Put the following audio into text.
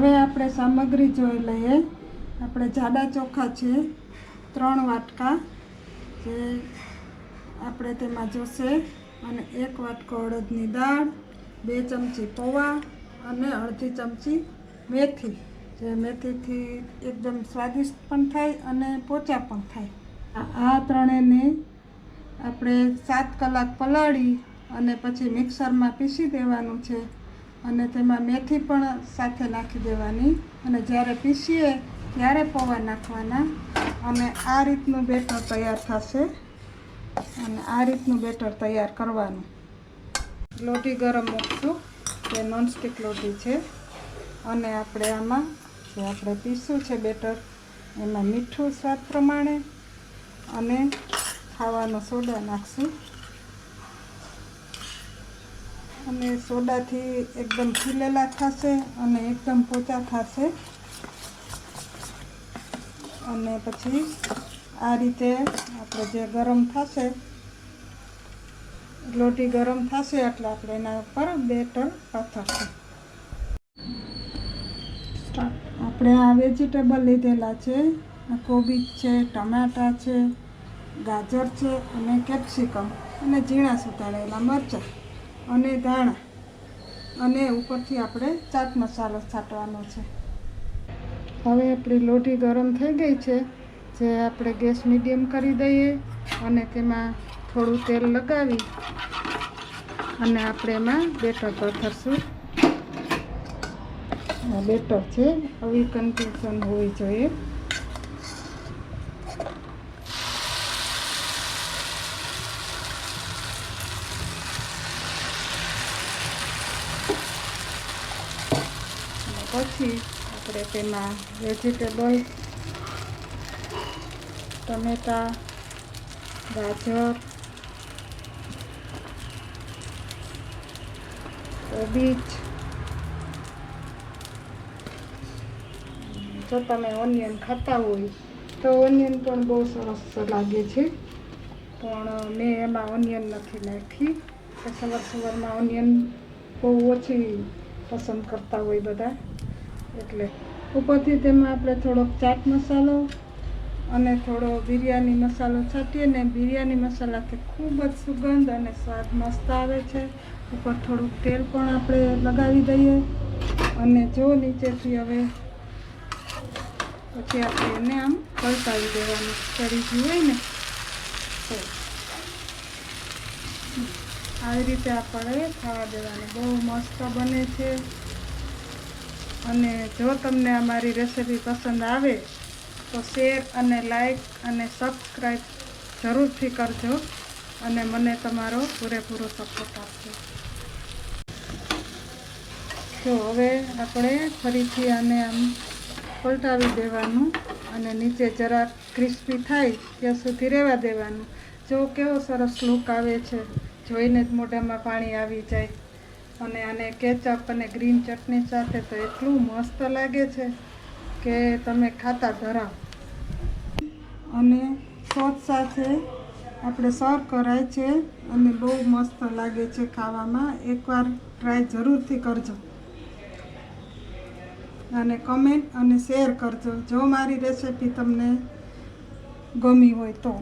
હવે આપણે સામગ્રી જોઈ લઈએ। આપણે જાડા ચોખા છે 3 વાટકા, જે આપણે તેમાં જોશે, અને 1 વાટકો અડદની દાળ, 2 ચમચી પૌવા અને અડધી ચમચી મેથી, જે મેથીથી એકદમ સ્વાદિષ્ટ પણ થાય અને પોચા પણ થાય। આ ત્રણેયને આપણે 7 કલાક પલાળી અને પછી મિક્સરમાં પીસી દેવાનું છે, અને તેમાં મેથી પણ સાથે નાખી દેવાની, અને જ્યારે પીસીએ ત્યારે પૌવા નાખવાના, અને આ રીતનું બેટર તૈયાર થશે। અને આ રીતનું બેટર તૈયાર કરવાનું। લોટી ગરમ મૂકશું, જે નોનસ્ટિક લોટી છે, અને આપણે આમાં જે આપણે પીસ્યું છે બેટર, એમાં મીઠું સ્વાદ પ્રમાણે અને ખાવાનો સોડા નાખશું, અને સોડાથી એકદમ ખીલેલા થશે અને એકદમ પોચા થશે। અને પછી આ રીતે આપણે જે ગરમ થશે, લોટી ગરમ થશે એટલે આપણે એના ઉપર બેટર પાથરશું। આપણે આ વેજીટેબલ લીધેલા છે, કોબીજ છે, ટમાટા છે, ગાજર છે અને કેપ્સિકમ, અને ઝીણા સુધારેલા મરચાં અને ધાણા, અને ઉપરથી આપણે ચાટ મસાલો છાંટવાનો છે। હવે આપણી લોટી ગરમ થઈ ગઈ છે, જે આપણે ગેસ મીડિયમ કરી દઈએ અને તેમાં થોડું તેલ લગાવી અને આપણે એમાં બેટર પાથરશું। આ બેટર છે, આવી કન્સિસ્ટન્સી હોવી જોઈએ। પછી આપણે તેમાં વેજીટેબલ, ટમેટા, ગાજર, કોબીજ, જો તમે ઓનિયન ખાતા હોય તો ઓનિયન પણ બહુ સરસ લાગે છે, પણ મેં એમાં ઓનિયન નથી નાખી। સવારમાં ઓનિયન બહુ ઓછી પસંદ કરતા હોય બધા, એટલે ઉપરથી તેમાં આપણે થોડોક ચાટ મસાલો અને થોડો બિરયાની મસાલો છાંટીએ ને, બિરયાની મસાલાથી ખૂબ જ સુગંધ અને સ્વાદ મસ્ત આવે છે। ઉપર થોડુંક તેલ પણ આપણે લગાવી દઈએ, અને જો નીચેથી હવે પછી આપણે એને આમ પલટાવી દેવાનું, ચડી ગયું હોય ને તો આવી રીતે આપણે ખાવા દેવાનું। બહુ મસ્ત બને છે, અને જો તમને અમારી રેસીપી પસંદ આવે તો શેર અને લાઈક અને સબસ્ક્રાઈબ જરૂરથી કરજો, અને મને તમારો પૂરેપૂરો સપોર્ટ આપજો। તો હવે આપણે ફરીથી આને આમ પલટાવી દેવાનું, અને નીચે જરાક ક્રિસ્પી થાય ત્યાં સુધી રહેવા દેવાનું। જો કેવો સરસ લુક આવે છે, જોઈને જ મોઢામાં પાણી આવી જાય। અને આને કેચઅપ અને ગ્રીન ચટણી સાથે તો એટલું મસ્ત લાગે છે કે તમે ખાતા ધરાવ। અને સોસ સાથે આપણે સર્વ કરાય છે, અને બહુ મસ્ત લાગે છે ખાવામાં। એકવાર ટ્રાય જરૂરથી કરજો, અને કમેન્ટ અને શેર કરજો જો મારી રેસીપી તમને ગમી હોય તો।